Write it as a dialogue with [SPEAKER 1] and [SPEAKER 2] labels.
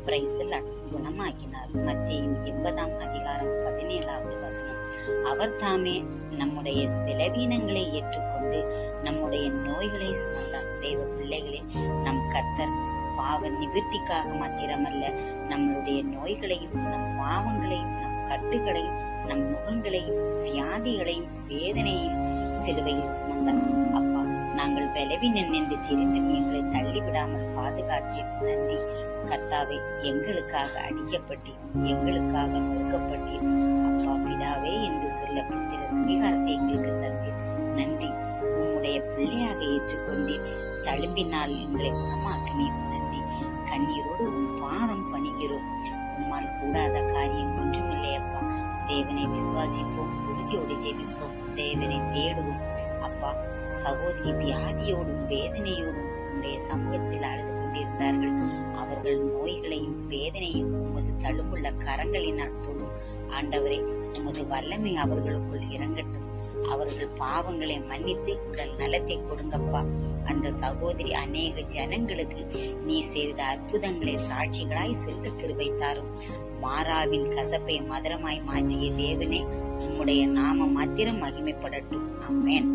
[SPEAKER 1] Praise the Lord. குணமாக்கினார். மத்தேயு 80:17 அவர் தாமே நம்முடைய பலவீனங்களை ஏற்றுக்கொண்டு நம்முடைய நோய்களை சுமந்தார். தேவ பிள்ளைகளே, நம் கர்த்தர் பாவ நிவர்த்திக்காக மாத்திரமல்ல, நம்மளுடைய நோய்களையும் நம் பாவங்களையும் நம் கட்டுகளையும் நம் முகங்களையும் வியாதிகளையும் வேதனையும் சிலுவையில் சுமந்தார். அப்பா, நாங்கள் பலவீனன் என்று தெரிந்தும் எங்களை தள்ளிவிடாமல் பாதுகாத்தீர். நன்றி கர்த்தாவே. எங்களுக்காக அடிக்கப்பட்டீர், எங்களுக்காக நொறுக்கப்பட்டீர். அப்பா பிதாவே என்று சொல்ல புத்திர சுவீகாரத்தை எங்களுக்கு தந்தீர். நன்றி. உம்முடைய பிள்ளையாக ஏற்றுக்கொண்டீர். தழும்பினால் எங்களை குணமாக்கினீர். நன்றி. கண்ணீரோடு உன் பாதம் பணிகிறோம். உம்மால் கூடாத காரியம் ஒன்றுமில்லை அப்பா. தேவனை விசுவாசிப்போம், உறுதியோடு ஜெபிப்போம், தேவனை தேடுவோம். அப்பா, சகோதரி வியாதியோடும் வேதனையோடும் உன்னுடைய சமூகத்தில் அழுது கொண்டிருந்தார்கள். அவர்கள் நோய்களையும் வேதனையும் உமது தழும்புள்ள கரங்களினால் தொடும். ஆண்டவரே, உமது வல்லமை அவர்களுக்குள் இறங்கட்டும். அவர்கள் பாவங்களை மன்னித்து உடல் நலத்தை கொடுங்கப்பா. அந்த சகோதரி அநேக ஜனங்களுக்கு நீ செய்த அற்புதங்களை சாட்சிகளாய் சொல்ல கிருபை தாரும். மாறாவின் கசப்பை மதுரமாய் மாற்றிய தேவனே, உம்முடைய நாம மாத்திரம் மகிமைப்படட்டும். ஆமென்.